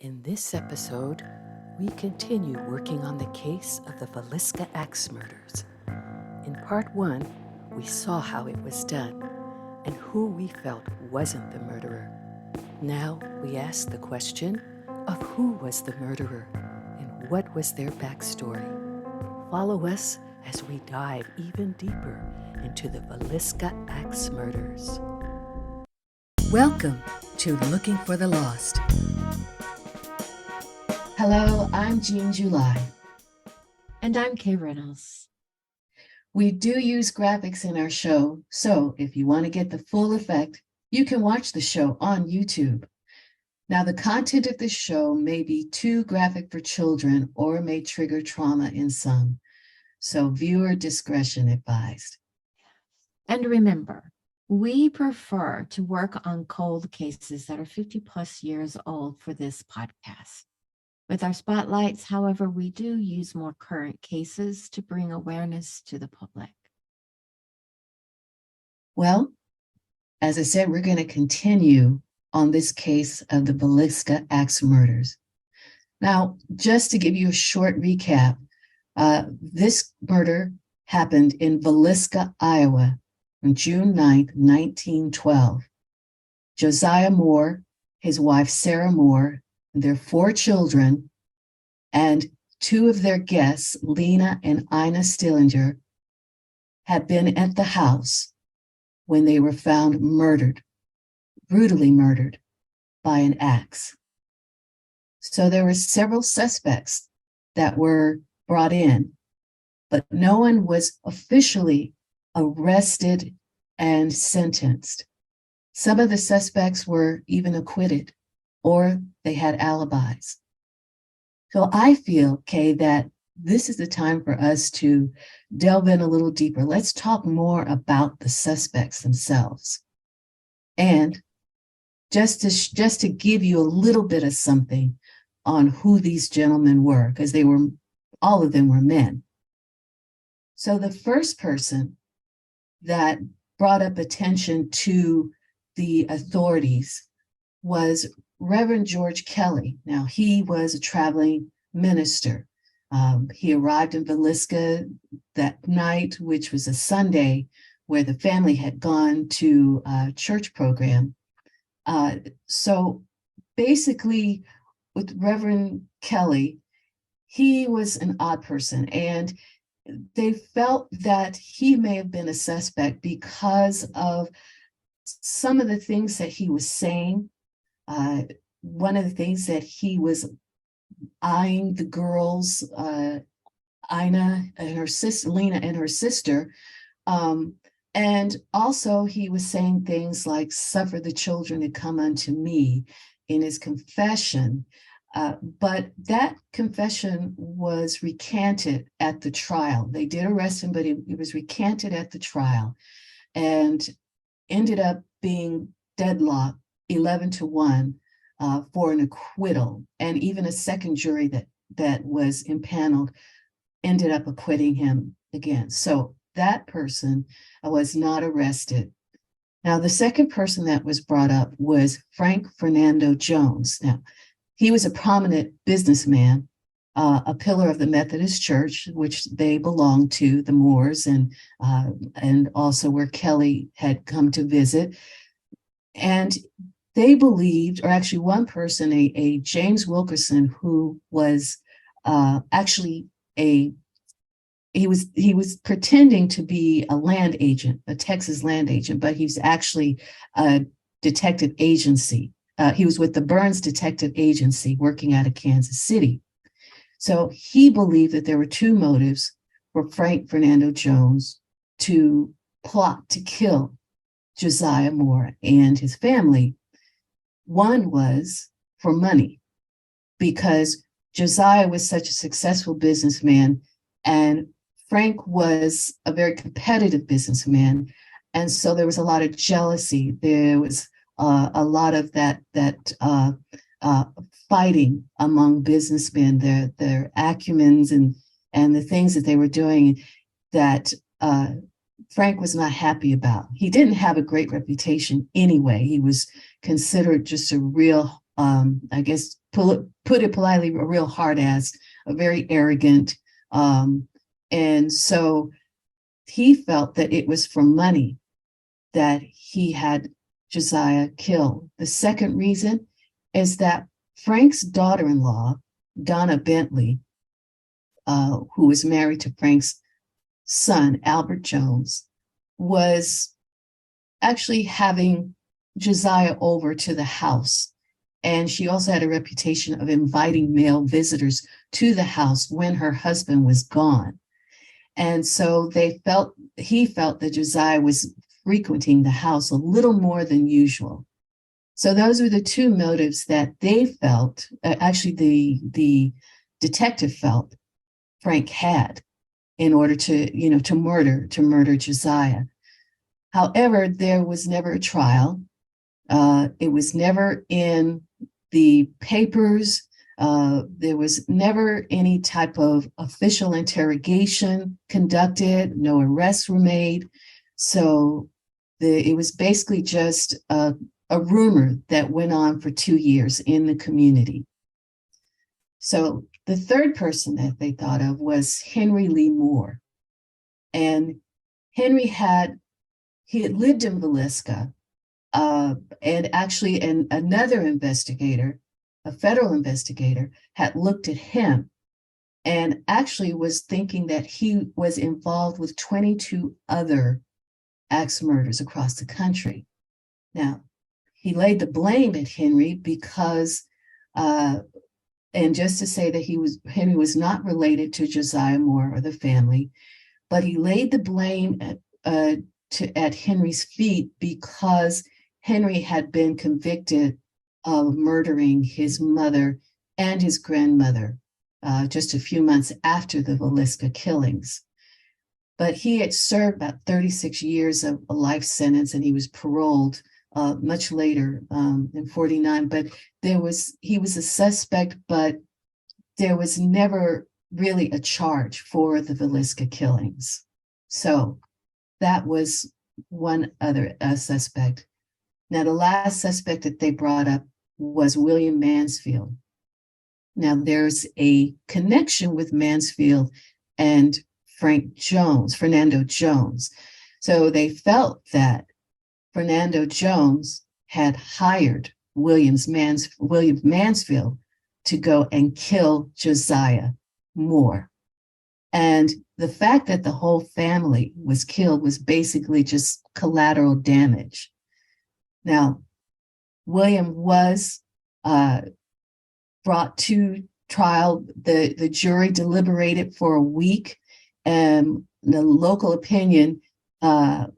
In this episode, we continue working on the case of the Villisca axe murders. In part 1, we saw how it was done and who we felt wasn't the murderer. Now we ask the question of who was the murderer and what was their backstory. Follow us as we dive even deeper into the Villisca axe murders. Welcome to Looking for the Lost. Hello, I'm Jeane July. And I'm Kay Reynolds. We do use graphics in our show, so if you want to get the full effect, you can watch the show on YouTube. Now, the content of this show may be too graphic for children or may trigger trauma in some, so viewer discretion advised. And remember, we prefer to work on cold cases that are 50 plus years old for this podcast. With our spotlights, however, we do use more current cases to bring awareness to the public. Well, as I said, we're going to continue on this case of the Villisca axe murders. Now, just to give you a short recap, this murder happened in Villisca, Iowa, on June 9th, 1912. Josiah Moore, his wife Sarah Moore, their 4 children, and 2 of their guests, Lena and Ina Stillinger, had been at the house when they were found murdered, brutally murdered by an axe. So there were several suspects that were brought in, but no one was officially arrested and sentenced. Some of the suspects were even acquitted, or they had alibis. So I feel, Kay, that this is the time for us to delve in a little deeper. Let's talk more about the suspects themselves. And just to give you a little bit of something on who these gentlemen were, because all of them were men. So the first person that brought up attention to the authorities was Reverend George Kelly. Now, he was a traveling minister. He arrived in Villisca that night, which was a Sunday, where the family had gone to a church program. So basically, with Reverend Kelly, he was an odd person, and they felt that he may have been a suspect because of some of the things that he was saying. One of the things that he was eyeing the girls, Ina and her sister, Lena and her sister, and also he was saying things like, "Suffer the children to come unto me," in his confession. But that confession was recanted at the trial. They did arrest him, but it was recanted at the trial and ended up being deadlocked 11-1 for an acquittal. And even a second jury that was impaneled ended up acquitting him again. So that person was not arrested. Now, the second person that was brought up was Frank Fernando Jones. Now, he was a prominent businessman, a pillar of the Methodist Church, which they belonged to, the Moores, and also where Kelly had come to visit. And they believed, or actually one person, a James Wilkerson, who was actually he was pretending to be a land agent, a Texas land agent, but he was actually a detective agency. He was with the Burns Detective Agency working out of Kansas City. So he believed that there were 2 motives for Frank Fernando Jones to plot to kill Josiah Moore and his family. One was for money, because Josiah was such a successful businessman and Frank was a very competitive businessman. And so there was a lot of jealousy. There was a lot of that fighting among businessmen, their acumens and the things that they were doing that Frank was not happy about. He didn't have a great reputation anyway. He was considered just a real, put it politely, a real hard ass, a very arrogant. And so he felt that it was for money that he had Josiah killed. The second reason is that Frank's daughter-in-law, Donna Bentley, who was married to Frank's son, Albert Jones, was actually having Josiah over to the house. And she also had a reputation of inviting male visitors to the house when her husband was gone. And so he felt that Josiah was frequenting the house a little more than usual. So those were the two motives that they felt, actually the detective felt Frank had in order to murder Josiah. However, there was never a trial. It was never in the papers. There was never any type of official interrogation conducted. No arrests were made. So it was basically just a rumor that went on for 2 years in the community. So the third person that they thought of was Henry Lee Moore. And Henry had lived in Villisca, and actually another investigator, a federal investigator, had looked at him and actually was thinking that he was involved with 22 other axe murders across the country. Now, he laid the blame at Henry because, and just to say that Henry was not related to Josiah Moore or the family, but he laid the blame at Henry's feet because Henry had been convicted of murdering his mother and his grandmother just a few months after the Villisca killings. But he had served about 36 years of a life sentence, and he was paroled much later in 49. But he was a suspect, but there was never really a charge for the Villisca killings. So that was one other suspect. Now, the last suspect that they brought up was William Mansfield. Now, there's a connection with Mansfield and Fernando Jones. So they felt that Fernando Jones had hired William Mansfield to go and kill Josiah Moore. And the fact that the whole family was killed was basically just collateral damage. Now, William was brought to trial. The jury deliberated for a week, and the local opinion thought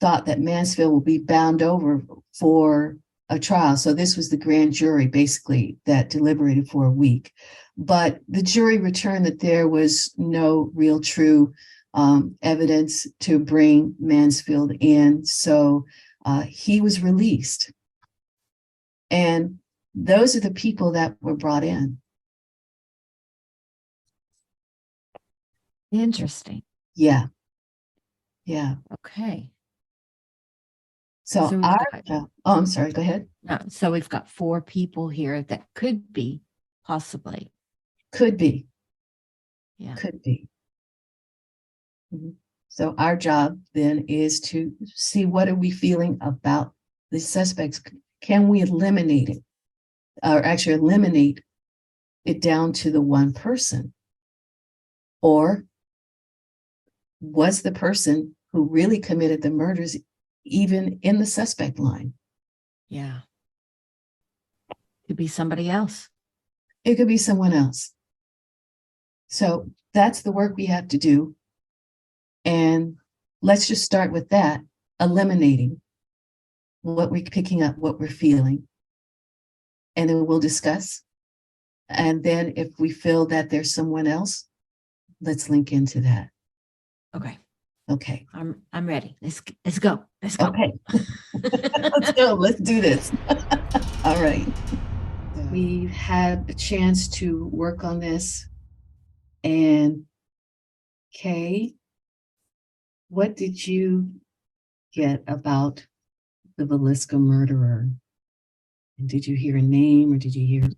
that Mansfield would be bound over for a trial. So this was the grand jury, basically, that deliberated for a week. But the jury returned that there was no real true evidence to bring Mansfield in. So he was released. And those are the people that were brought in. Interesting. Yeah. Yeah. Okay. So I'm sorry, go ahead. So we've got 4 people here that could be possibly. Could be. Yeah. Could be. Mm-hmm. So our job then is to see what are we feeling about the suspects. Can we eliminate it, or actually eliminate it down to the one person? Or was the person who really committed the murders even in the suspect line? Yeah. Could be somebody else. It could be someone else. So that's the work we have to do. And let's just start with that, eliminating what we're picking up, what we're feeling. And then we'll discuss. And then if we feel that there's someone else, let's link into that. Okay. Okay. I'm ready. Let's go. Let's go. Okay. Let's go. Let's do this. All right. We've had a chance to work on this. And Kay, what did you get about the Villisca murderer? And did you hear a name, or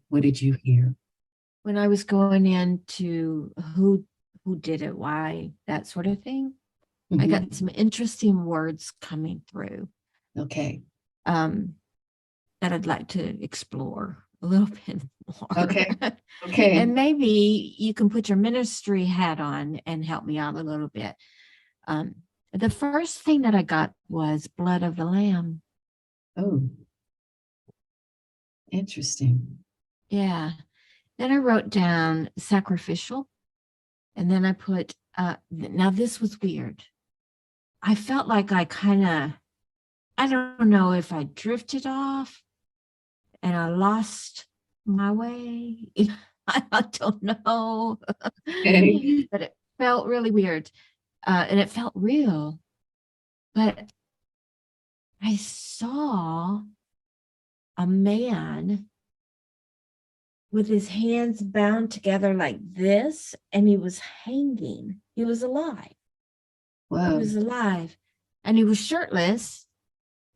what did you hear? When I was going into who did it, why, that sort of thing, I Mhm. got some interesting words coming through Okay. um, that I'd like to explore a little bit more. Okay. Okay. And maybe you can put your ministry hat on and help me out a little bit. Um, the first thing that I got was blood of the lamb. Oh, interesting. Yeah. Then I wrote down sacrificial. And then I put, now this was weird. I felt like I don't know if I drifted off and I lost my way. I don't know. Okay. But it felt really weird. And it felt real. But I saw a man with his hands bound together like this, and he was hanging. He was alive. He Wow. was alive. And he was shirtless.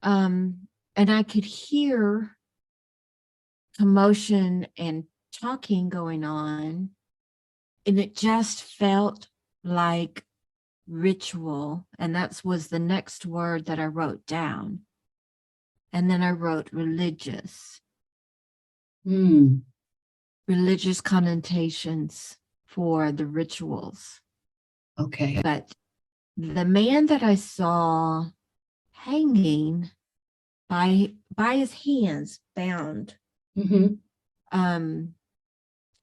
And I could hear commotion and talking going on. And it just felt like ritual. And that was the next word that I wrote down. And then I wrote religious, Hmm. religious connotations for the rituals. Okay. But the man that I saw hanging by his hands bound, Hmm. um,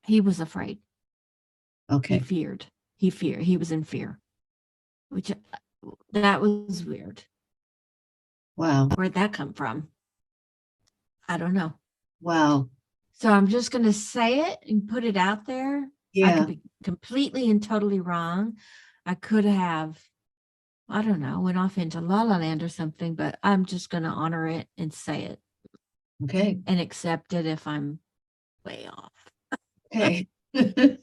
he was afraid. He Okay. feared. He was in fear, which that was weird. Wow. Where'd that come from? I don't know. Wow. So I'm just going to say it and put it out there. I Yeah. could be completely and totally wrong. I could have, I don't know, went off into La La Land or something, but I'm just going to honor it and say it Okay. and accept it if I'm way off. Okay. Yeah.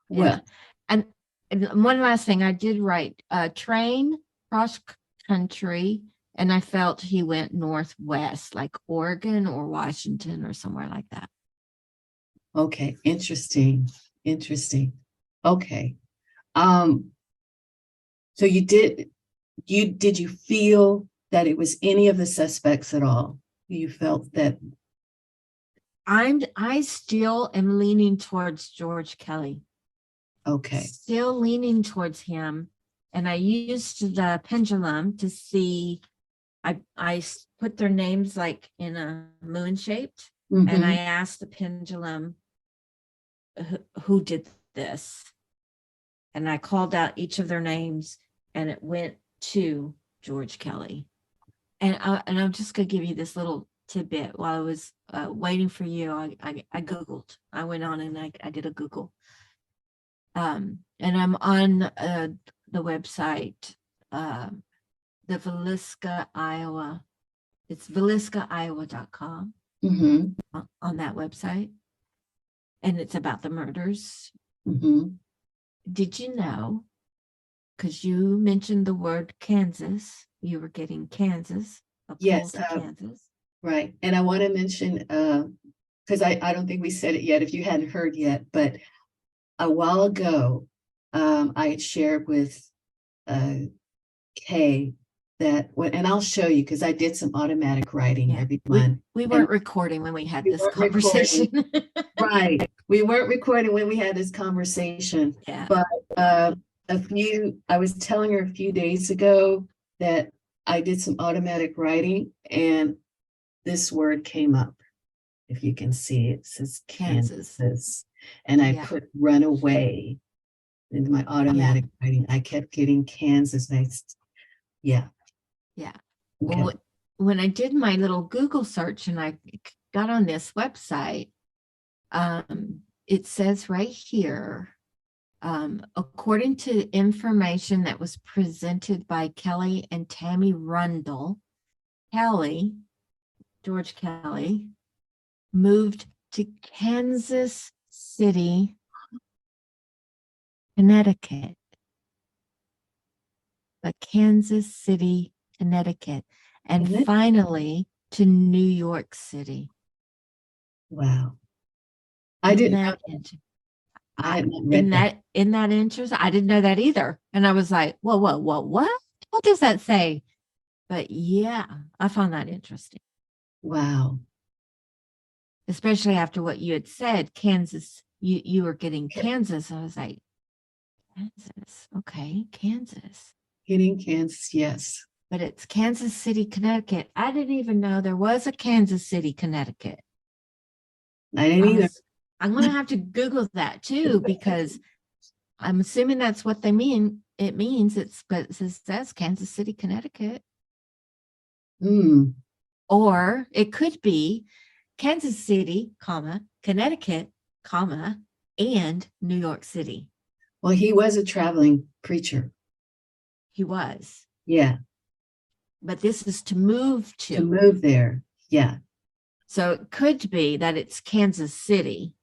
Well, And, and one last thing, I did write train cross country, and I felt he went northwest, like Oregon or Washington or somewhere like that. okay. Interesting. Interesting. Okay. Um, so did you feel that it was any of the suspects at all? You felt that, I still am leaning towards George Kelly. okay. Still leaning towards him. And I used the pendulum to see, I put their names like in a moon shaped, and I Mm-hmm. asked the pendulum who did this. And I called out each of their names, and it went to George Kelly. And I'm just going to give you this little tidbit. While I was waiting for you, I Googled. I went on and I did a Google. And I'm on the website, the Villisca, Iowa. It's villiscaiowa.com Mm-hmm. on that website. And it's about the murders. Mm-hmm. Did you know? Because you mentioned the word Kansas, you were getting Kansas, a pull Yes, to Kansas. right. And I want to mention, because I don't think we said it yet, if you hadn't heard yet, but a while ago, I had shared with uh, Kay that when, and I'll show you because I did some automatic writing Yeah, every month. we And weren't recording when we had we this weren't recording. conversation. Right. We weren't recording when we had this conversation, Yeah, but I was telling her a few days ago that I did some automatic writing and this word came up. If you can see it, says Kansas. Kansas. And I Yeah, put runaway into my yeah, automatic writing. I kept getting Kansas. Yeah. yeah. Okay. Well, when I did my little Google search and I got on this website, it says right here, according to information that was presented by Kelly and Tammy Rundle, Kelly, George Kelly, moved to Kansas City, Connecticut. But Kansas City, Connecticut. And And then, finally, to New York City. Wow. I Isn't didn't know that that. interesting? I had not read that. In that interest, I didn't know that either. And I was like, whoa, whoa, whoa, what? What does that say? But yeah, I found that interesting, Wow. especially after what you had said, Kansas. You were getting Kansas. I was like, Kansas, okay, Kansas. Hitting Kansas, yes. But it's Kansas City, Connecticut. I didn't even know there was a Kansas City, Connecticut. I didn't either. I'm going to have to Google that too, because I'm assuming that's what they mean. It means but it says Kansas City, Connecticut. Hmm. Or it could be Kansas City, comma, Connecticut, comma, and New York City. Well, he was a traveling preacher. He was. Yeah. But this is to move To to. move there. Yeah. So it could be that it's Kansas City,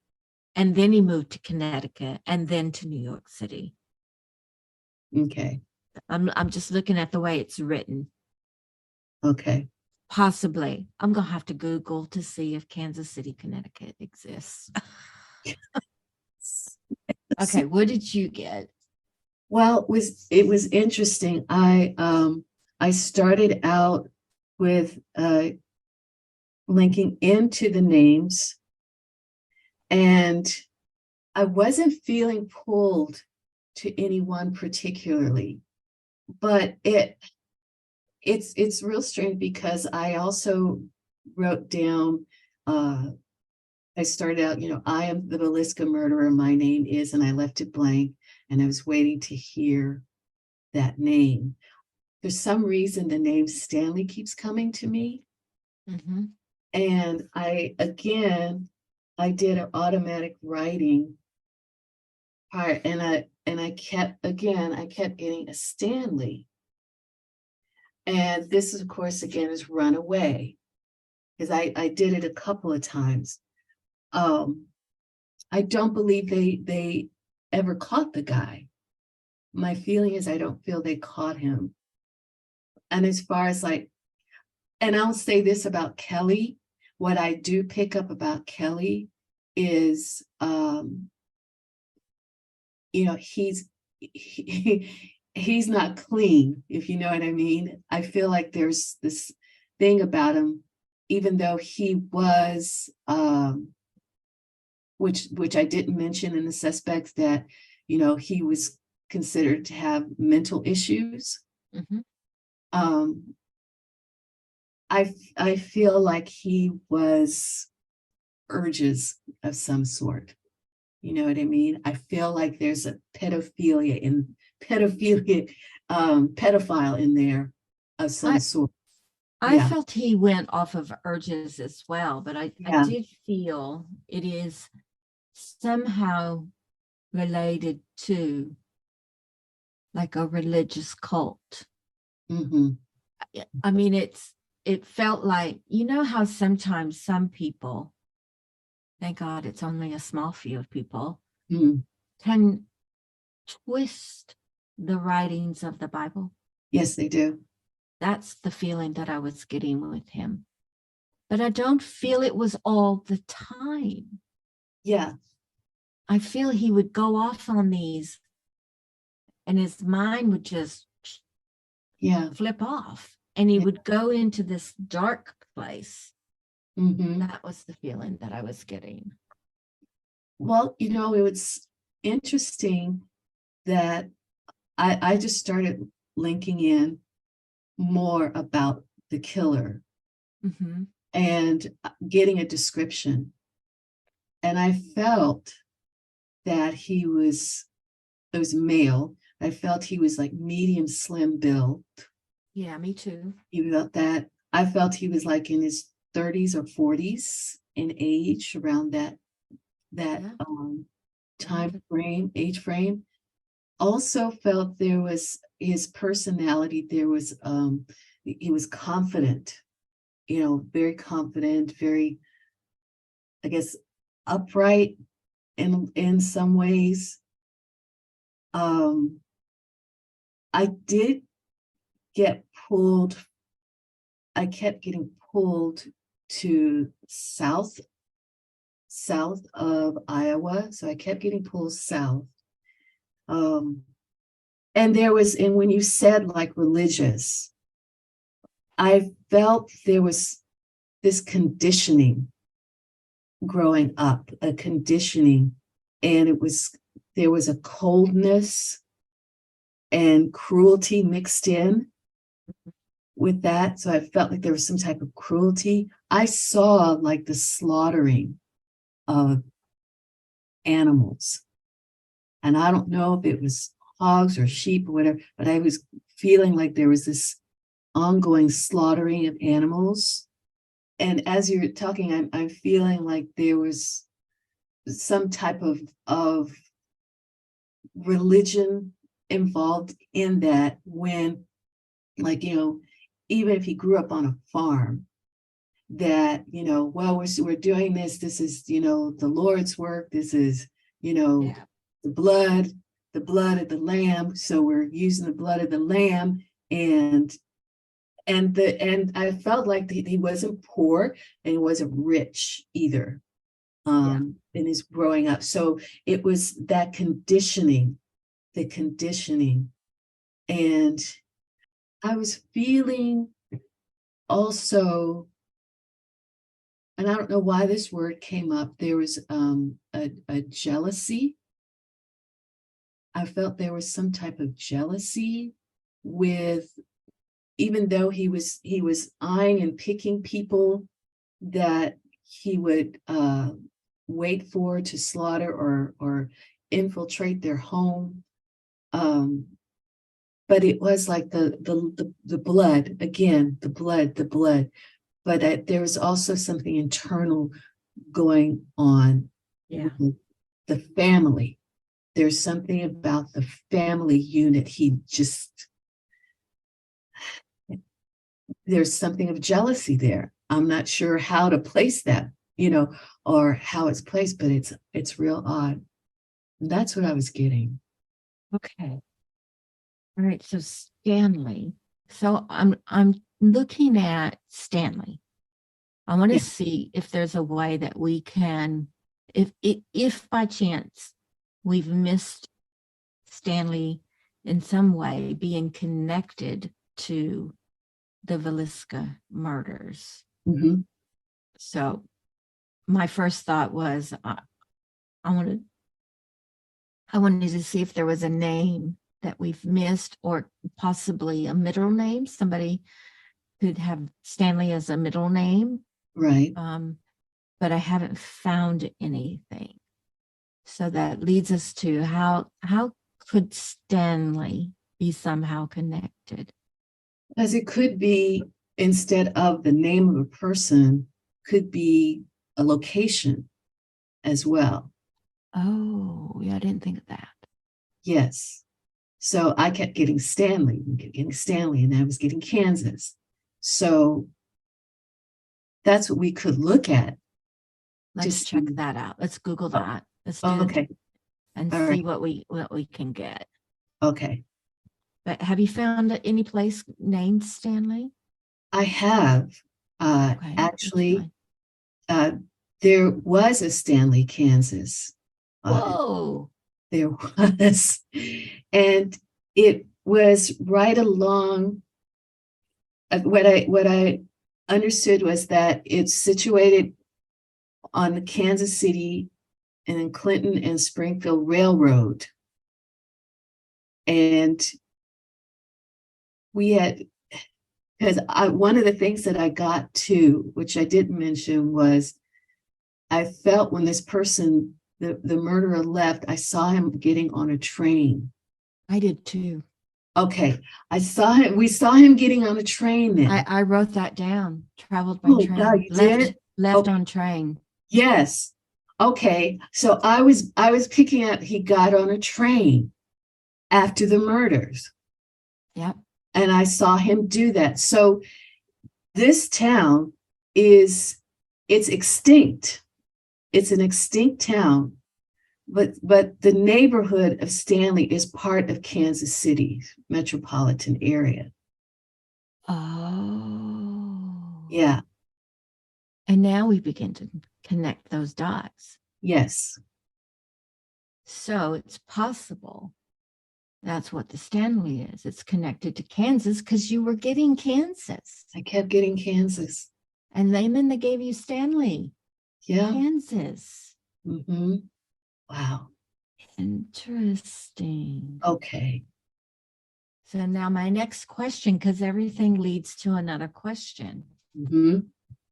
and then he moved to Connecticut, and then to New York City. Okay. I'm just looking at the way it's written. Okay. Possibly. I'm going to have to Google to see if Kansas City, Connecticut exists. Okay, what did you get? Well, it was interesting. I started out with linking into the names, and I wasn't feeling pulled to anyone particularly, but it's real strange because I also wrote down I started out, I am the Villisca murderer, my name is, and I left it blank, and I was waiting to hear that name. For some reason, the name Stanley keeps coming to me. Mm-hmm. And I did an automatic writing part, and I kept getting a Stanley. And this is, of course, again, is Runaway, because I did it a couple of times. I don't believe they ever caught the guy. My feeling is I don't feel they caught him. And as far as and I'll say this about Kelly, what I do pick up about Kelly is, he's not clean, if you know what I mean. I feel like there's this thing about him, even though he was, which I didn't mention in the suspects, that he was considered to have mental issues. Mm-hmm. I feel like he was urges of some sort. You know what I mean? I feel like there's a pedophile pedophile in there of some sort. I Yeah. felt he went off of urges as well, but I Yeah. did feel it is somehow related to like a religious cult. Mm-hmm. I mean, it felt like, how sometimes some people, thank God it's only a small few of people, Mm-hmm. can twist the writings of the Bible. Yes, they do. That's the feeling that I was getting with him. But I don't feel it was all the time. Yeah. I feel he would go off on these and his mind would just flip off and he would go into this dark place. Mm-hmm. That was the feeling that I was getting. Well, it was interesting that I just started linking in more about the killer, Mm-hmm. and getting a description. And I felt that it was male. I felt he was like medium slim build. Yeah, me too. You felt that. I felt he was like in his 30s or 40s in age, around that age frame. Also felt there was his personality. There was he was confident, very confident, very, I guess, upright in some ways. I did get pulled. I kept getting pulled to south of Iowa. So I kept getting pulled south. And when you said like religious, I felt there was this conditioning growing up, a conditioning, and there was a coldness and cruelty mixed in with that. So I felt like there was some type of cruelty. I saw like the slaughtering of animals. And I don't know if it was hogs or sheep or whatever, but I was feeling like there was this ongoing slaughtering of animals. And as you're talking, I'm feeling like there was some type of religion involved in that, when, like, even if he grew up on a farm, that, well, we're doing this. This is, the Lord's work. This is, Yeah. the blood of the lamb. So we're using the blood of the lamb, and I felt like he wasn't poor and he wasn't rich either. In his growing up. So it was that conditioning, and I was feeling also, and I don't know why this word came up, there was a jealousy. I felt there was some type of jealousy with, even though he was eyeing and picking people that he would wait for to slaughter or infiltrate their home. But it was like the blood, again, the blood. But there was also something internal going on with the family. There's something about the family unit. There's something of jealousy there. I'm not sure how to place that, or how it's placed, but it's real odd. And that's what I was getting. Okay. All right. So Stanley. So I'm looking at Stanley. I want to see if there's a way that we can, if by chance we've missed Stanley in some way being connected to the Villisca murders. Mm-hmm. So my first thought was I wanted to see if there was a name that we've missed, or possibly a middle name. Somebody could have Stanley as a middle name. Right. But I haven't found anything. So that leads us to how could Stanley be somehow connected? As it could be, instead of the name of a person, could be a location as well. Oh, yeah, I didn't think of that. Yes. So I kept getting Stanley, and I was getting Kansas. So that's what we could look at. Let's check that out. Let's Google that. Let's do okay. And all see right. what we can get. Okay. But have you found any place named Stanley? I have. Okay, Actually, there was a Stanley, Kansas. Whoa. There was. And it was right along. What I understood was that it's situated on the Kansas City and then Clinton and Springfield Railroad. And we had, because one of the things that I got to, which I didn't mention, was I felt when this person, the murderer, left, I saw him getting on a train. I did too. Okay. We saw him getting on a train then. I wrote that down. Traveled by train. God, you did? Left on train. Yes. Okay. So I was picking up, he got on a train after the murders. Yep. And I saw him do that. So this town it's extinct. It's an extinct town, but the neighborhood of Stanley is part of Kansas City metropolitan area. Oh. Yeah. And now we begin to connect those dots. Yes. So it's possible that's what the Stanley is. It's connected to Kansas because you were getting Kansas. I kept getting Kansas. And then they gave you Stanley. Yeah. Kansas. Mm-hmm. Wow. Interesting. Okay. So now my next question, because everything leads to another question. Mm-hmm.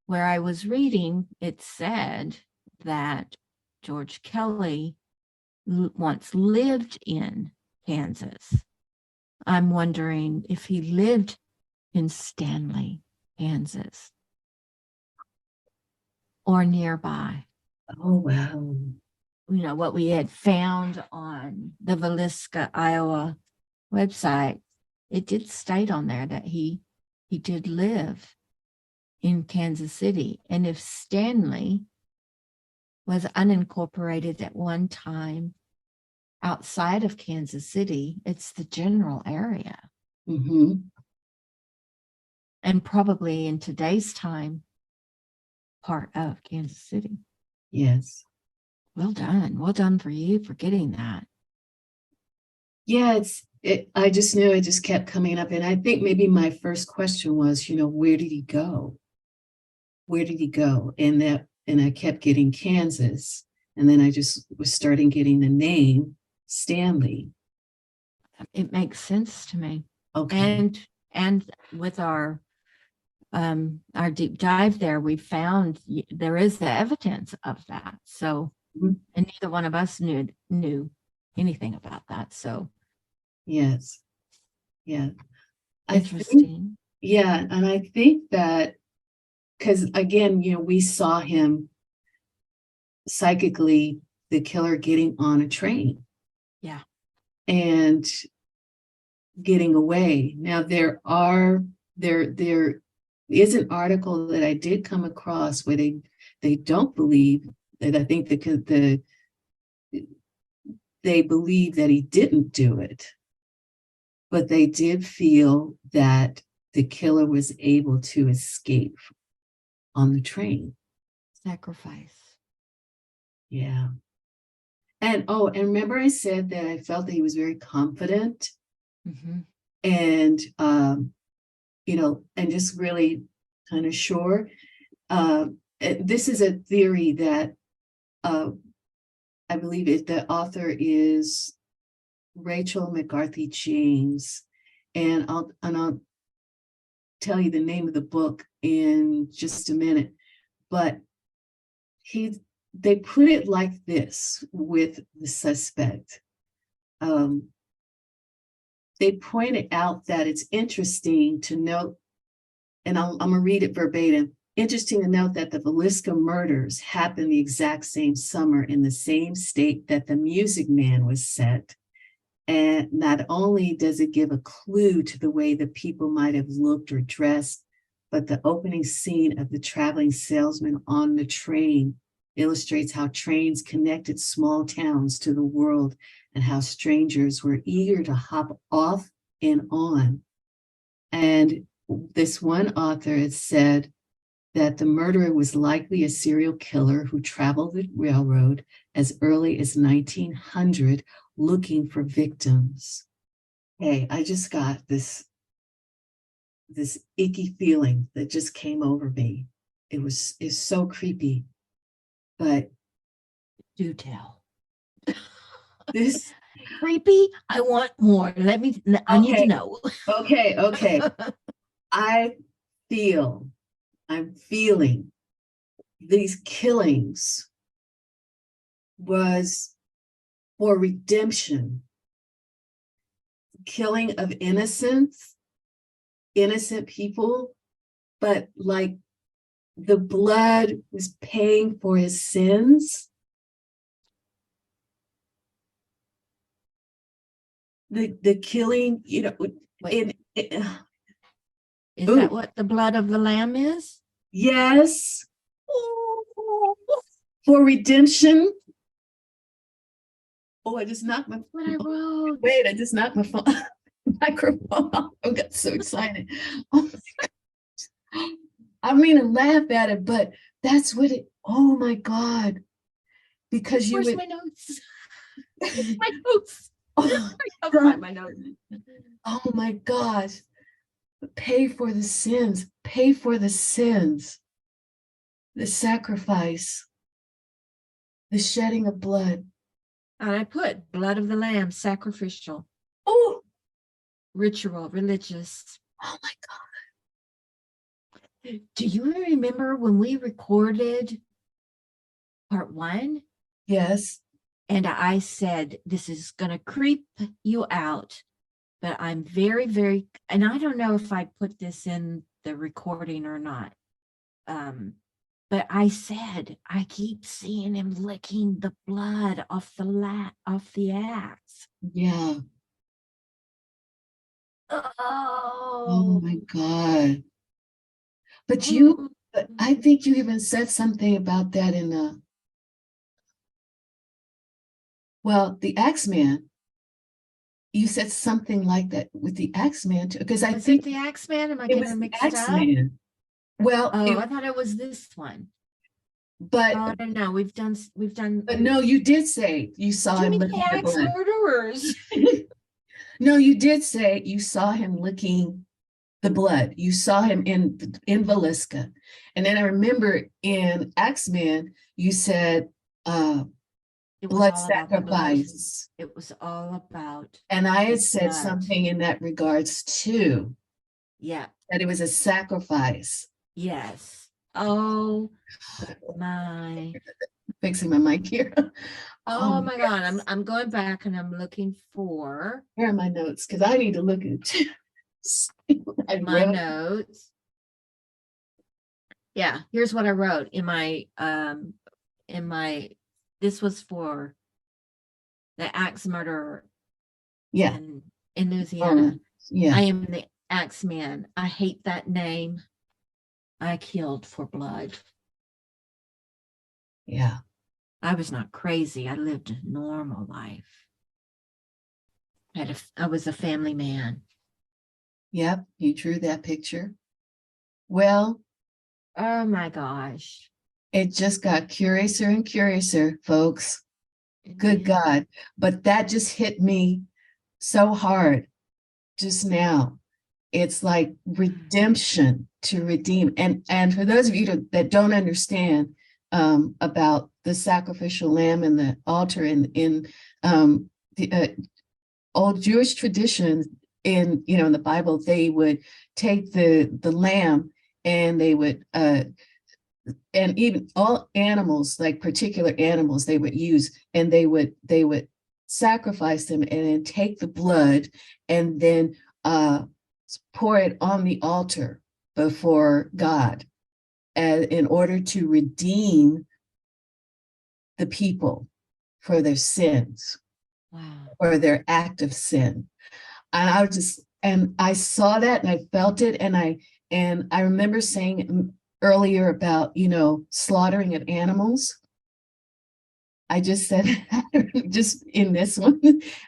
Where I was reading, it said that George Kelly once lived in Kansas. I'm wondering if he lived in Stanley, Kansas, or nearby. Oh, wow. You know, what we had found on the Villisca, Iowa website, it did state on there that he did live in Kansas City. And if Stanley was unincorporated at one time outside of Kansas City, it's the general area. Mm-hmm. And probably in today's time, part of Kansas City. Yes. Well done. Well done for you for getting that. Yeah, I just knew it just kept coming up. And I think maybe my first question was, where did he go? Where did he go? And I kept getting Kansas. And then I just was starting getting the name Stanley. It makes sense to me. Okay. And with our deep dive there, we found there is the evidence of that. So, and neither one of us knew anything about that. So, yes, yeah, interesting. And I think that because again, we saw him psychically, the killer getting on a train, and getting away. Now there is an article that I did come across where they don't believe that. I think they believe that he didn't do it, but they did feel that the killer was able to escape on the train. Sacrifice. Yeah. And remember I said that I felt that he was very confident, and and just really kind of sure. This is a theory that I believe the author is Rachel McCarthy James, and I'll tell you the name of the book in just a minute. But they put it like this with the suspect. They pointed out that it's interesting to note, and I'm going to read it verbatim. Interesting to note that the Villisca murders happened the exact same summer in the same state that the Music Man was set. And not only does it give a clue to the way the people might have looked or dressed, but the opening scene of the traveling salesman on the train illustrates how trains connected small towns to the world and how strangers were eager to hop off and on. And this one author has said that the murderer was likely a serial killer who traveled the railroad as early as 1900 looking for victims. Hey, I just got this icky feeling that just came over me. It's so creepy. But do tell. This creepy. I want more. I need to know. Okay. I'm feeling these killings was for redemption. Killing of innocent people, but like the blood was paying for his sins. The killing, is that what the blood of the lamb is? Yes. For redemption. Oh, I just knocked my what I wrote. Wait, I just knocked my phone microphone off. I got so excited. Oh my God. I mean to laugh at it, but That's what it, oh my God. Because you Where's would, my notes? My notes. oh I have God, my notes. oh my gosh. Pay for the sins, pay for the sins, the sacrifice, the shedding of blood. And I put blood of the lamb, sacrificial, Oh, ritual, religious. oh my Do you remember when we recorded part 1? yes, And I said, this is going to creep you out, but I'm very, very, and I don't know if I put this in the recording or not. But I said, I keep seeing him licking the blood off the axe. yeah. Oh Oh, my God. But mm, I think you even said something about that in well, the Axeman. You said something like that with the Axeman too, because I was it think the Axeman? Am I it getting was it the mixed up? Axeman. Well, Oh, I thought it was this one. but Oh, I don't know. We've done. but no, you did say you saw Too him many licking the axe blood. murderers. No, you did say you saw him licking the blood. You saw him in Villisca. And then I remember in Axeman, you said It was blood all about the blood. sacrifice. It was all about And I the had said blood. something in that regards too, Yeah. that it was a sacrifice. Yes. Oh my. Fixing my mic here. Oh Oh, my God. yes. I'm going back and I'm looking for Where are my notes? Because I need to look at I my wrote. notes. Yeah, here's what I wrote in my this was for the axe murderer Yeah. in Louisiana. Yeah. I am the axe man. I hate that name. I killed for blood. Yeah. I was not crazy. I lived a normal life. I was a family man. Yep. You drew that picture. Well, Oh my gosh. it just got curiouser and curiouser, folks. It Good did. God. But that just hit me so hard just now. It's like redemption, to redeem. And for those of you that don't understand about the sacrificial lamb and the altar in the old Jewish tradition, in the Bible, they would take the lamb and they would and even all animals, like particular animals, they would use, and they would sacrifice them and then take the blood and then pour it on the altar before God, in order to redeem the people for their sins Wow. or their act of sin. And I saw that and I felt it, and I remember saying earlier about slaughtering of animals. I just said just in this one,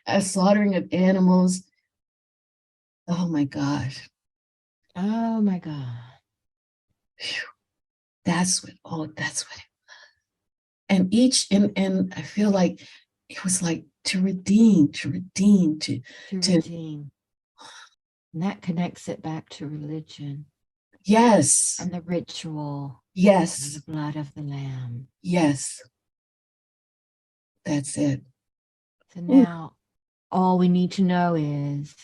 a slaughtering of animals. Oh my gosh. Oh my God. Whew. That's what and I feel like it was like to redeem, To to redeem. And that connects it back to religion yes, and the ritual and the yes, blood of the lamb. yes, that's it. So Ooh, now all we need to know is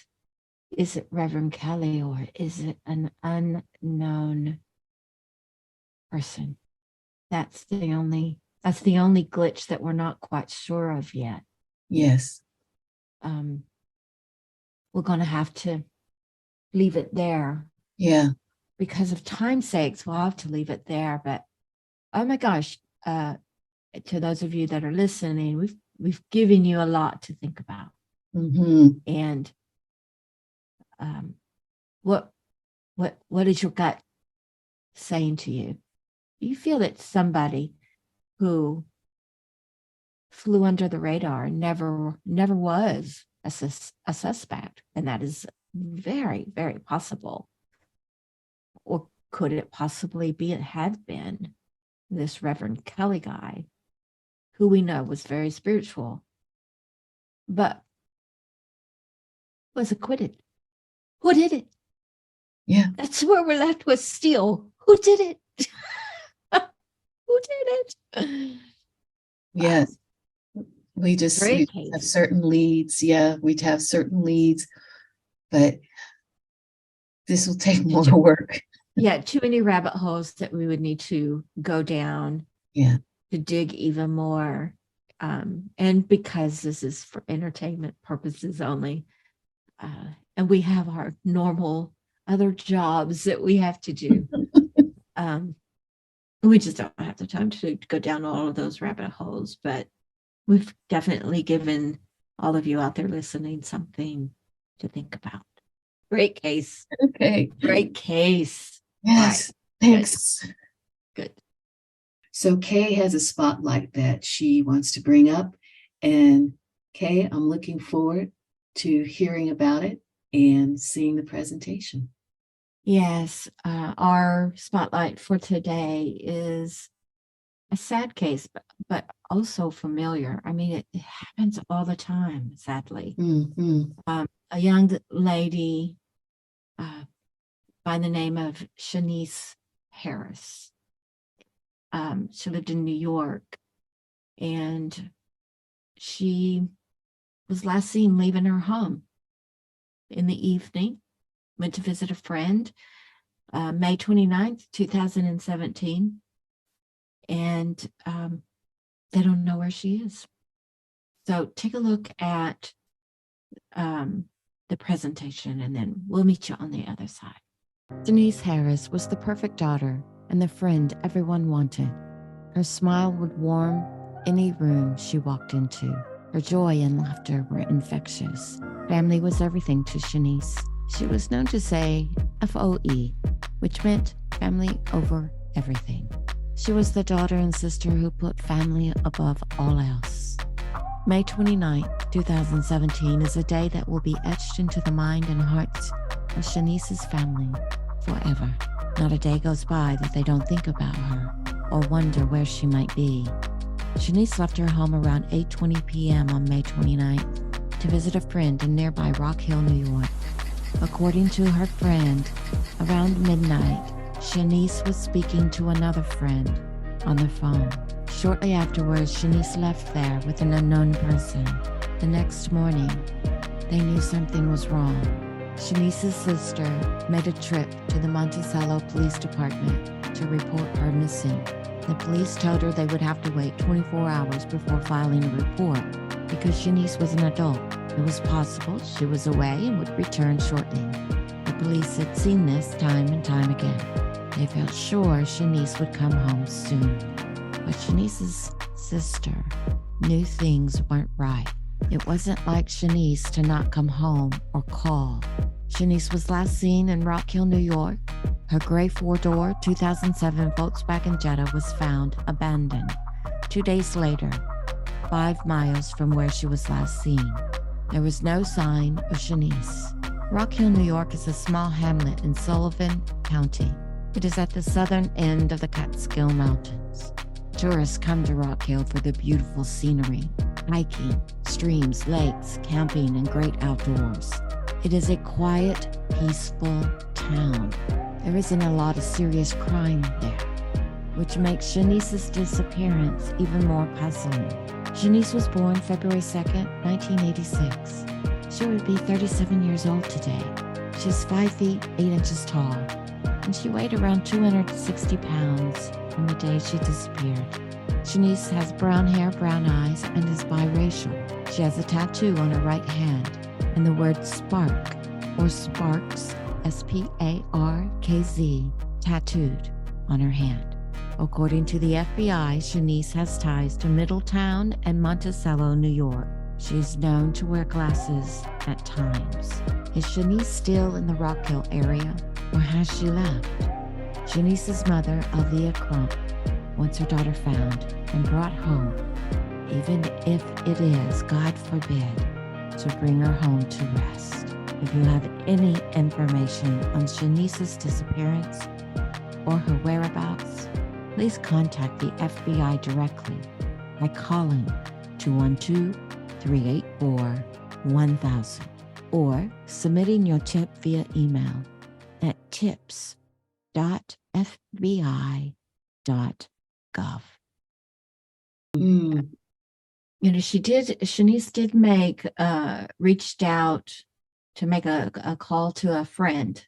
it Reverend Kelly or is it an unknown person? That's the only glitch that we're not quite sure of yet. yes, Um, we're going to have to leave it there yeah, because of time's sakes. We'll have to leave it there. But oh my gosh, to those of you that are listening, we've given you a lot to think about. mm-hmm. And um, what is your gut saying to you? Do you feel that somebody who flew under the radar and never was a suspect, and that is very, very possible, or could it possibly be it had been this Reverend Kelly guy, who we know was very spiritual, but was acquitted. Who did it? Yeah. That's where we're left with still. Who did it? Who did it? Yes. We Great have case. certain leads. Yeah, we have certain leads, but this will take more work. Yeah, too many rabbit holes that we would need to go down. Yeah. To dig even more. And because this is for entertainment purposes only, and we have our normal other jobs that we have to do. We just don't have the time to go down all of those rabbit holes, but we've definitely given all of you out there listening something to think about. Great case. Okay. Great case. Yes. Right. Thanks. Good. So Kay has a spotlight that she wants to bring up. And Kay, I'm looking forward to hearing about it and seeing the presentation. Yes, our spotlight for today is a sad case, but also familiar. I mean, it happens all the time, sadly. Mm-hmm. A young lady by the name of Shaniece Harris. She lived in New York, and she was last seen leaving her home in the evening, went to visit a friend, May 29th, 2017, and they don't know where she is. So take a look at the presentation, and then we'll meet you on the other side. Shaniece Harris was the perfect daughter and the friend everyone wanted. Her smile would warm any room she walked into. Her joy and laughter were infectious. Family was everything to Shaniece. She was known to say FOE, which meant family over everything. She was the daughter and sister who put family above all else. May 29, 2017 is a day that will be etched into the mind and hearts of Shaniece's family forever. Not a day goes by that they don't think about her or wonder where she might be. Shaniece left her home around 8:20 p.m. on May 29th to visit a friend in nearby Rock Hill, New York. According to her friend, around midnight, Shaniece was speaking to another friend on the phone. Shortly afterwards, Shaniece left there with an unknown person. The next morning, they knew something was wrong. Shaniece's sister made a trip to the Monticello Police Department to report her missing. The police told her they would have to wait 24 hours before filing a report because Shaniece was an adult. It was possible she was away and would return shortly. The police had seen this time and time again. They felt sure Shaniece would come home soon. But Shaniece's sister knew things weren't right. It wasn't like Shaniece to not come home or call. Shaniece was last seen in Rock Hill, New York. Her gray four-door 2007 Volkswagen Jetta was found abandoned 2 days later, 5 miles from where she was last seen. There was no sign of Shaniece. Rock Hill, New York is a small hamlet in Sullivan County. It is at the southern end of the Catskill Mountains. Tourists come to Rock Hill for the beautiful scenery, hiking, streams, lakes, camping, and great outdoors. It is a quiet, peaceful town. There isn't a lot of serious crime there, which makes Shaniece's disappearance even more puzzling. Shaniece was born February 2nd, 1986. She would be 37 years old today. She's 5 feet, 8 inches tall, and she weighed around 260 pounds on the day she disappeared. Shaniece has brown hair, brown eyes, and is biracial. She has a tattoo on her right hand and the word spark or sparks, S-P-A-R-K-Z, tattooed on her hand. According to the FBI, Shaniece has ties to Middletown and Monticello, New York. She is known to wear glasses at times. Is Shaniece still in the Rock Hill area, or has she left? Shaniece's mother, Alvia Crump, wants her daughter found and brought home, even if it is, God forbid, to bring her home to rest. If you have any information on Shaniece's disappearance or her whereabouts, please contact the FBI directly by calling 212-384-1000 or submitting your tip via email at tips.fbi.gov. Mm, Shaniece did reached out to make a call to a friend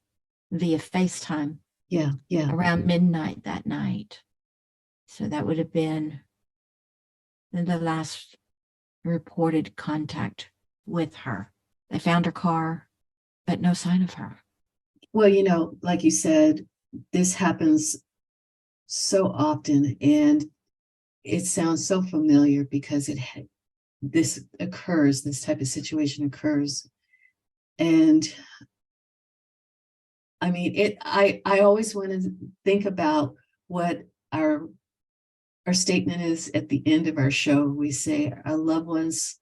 via FaceTime yeah. around midnight that night. So that would have been the last reported contact with her. They found her car, but no sign of her. Well, like you said, this happens so often, and it sounds so familiar because this type of situation occurs. And I mean, I always want to think about what our statement is at the end of our show. We say our loved ones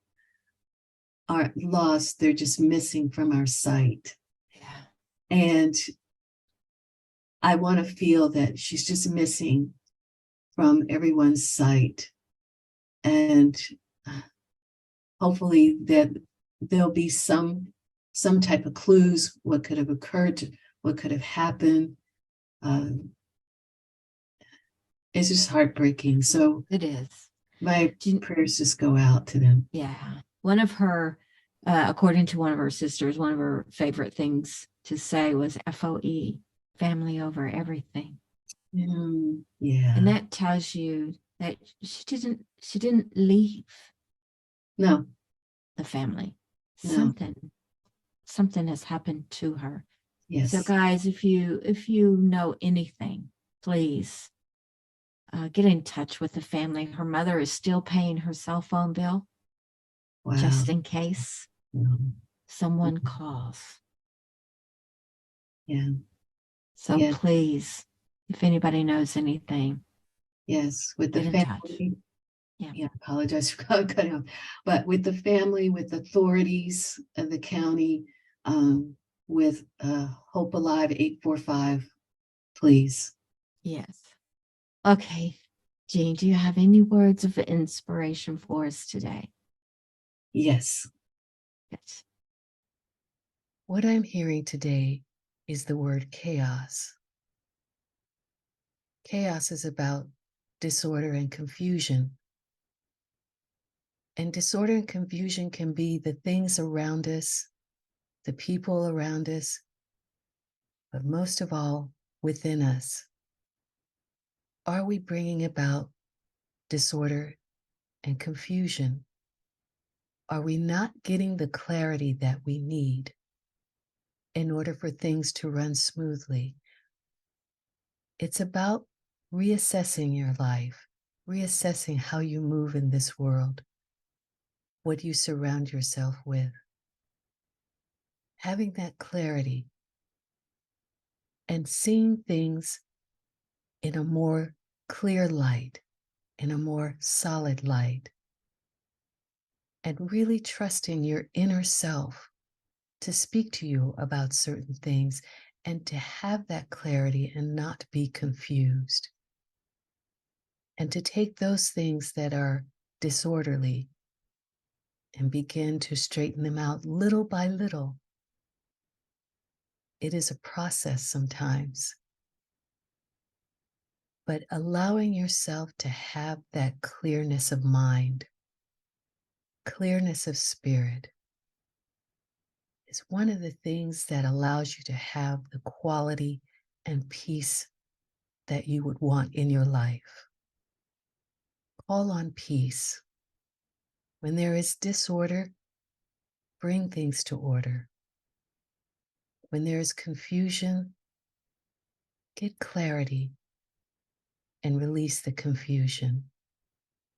aren't lost, they're just missing from our sight. Yeah. And I want to feel that she's just missing from everyone's sight. And hopefully that there'll be some type of clues, what could have occurred, what could have happened. It's just heartbreaking. So It is. my prayers just go out to them. Yeah. One of her, according to one of her sisters, one of her favorite things to say was FOE, family over everything. Yeah. And that tells you that she didn't leave No. the family. No. Something has happened to her. Yes. So guys, if you know anything, please get in touch with the family. Her mother is still paying her cell phone bill. Wow. Just in case someone calls. Yeah. So please, if anybody knows anything, yes, with the get in touch. Yeah, I apologize for cutting off. But with the family, with authorities of the county, with Hope Alive 845, please. Yes. Okay. Jeane, do you have any words of inspiration for us today? Yes. Yes. What I'm hearing today is the word chaos. Chaos is about disorder and confusion. And disorder and confusion can be the things around us, the people around us, but most of all, within us. Are we bringing about disorder and confusion? Are we not getting the clarity that we need in order for things to run smoothly? It's about reassessing your life, reassessing how you move in this world, what you surround yourself with. Having that clarity and seeing things in a more clear light, in a more solid light, and really trusting your inner self to speak to you about certain things and to have that clarity and not be confused. And to take those things that are disorderly and begin to straighten them out little by little. It is a process sometimes, but allowing yourself to have that clearness of mind, clearness of spirit, is one of the things that allows you to have the quality and peace that you would want in your life. Call on peace. When there is disorder, bring things to order. When there is confusion, get clarity and release the confusion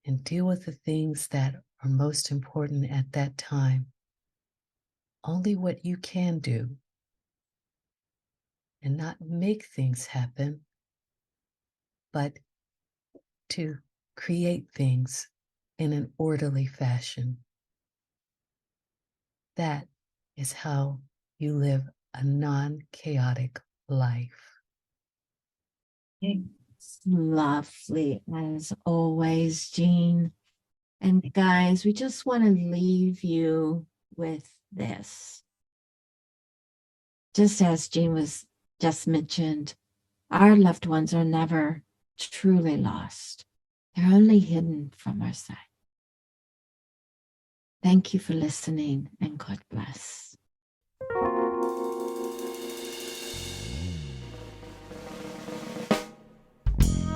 and deal with the things that are most important at that time. Only what you can do, and not make things happen, but to create things in an orderly fashion. That is how you live a non-chaotic life. Lovely as always, Jeane. And guys, we just want to leave you with this. Just as Jeane was just mentioned, our loved ones are never truly lost. They're only hidden from our sight. Thank you for listening, and God bless.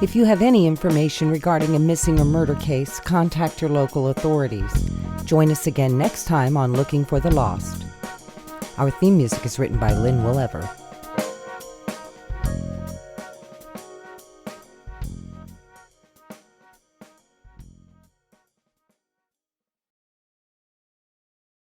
If you have any information regarding a missing or murder case, contact your local authorities. Join us again next time on Looking for the Lost. Our theme music is written by Lynn Willever.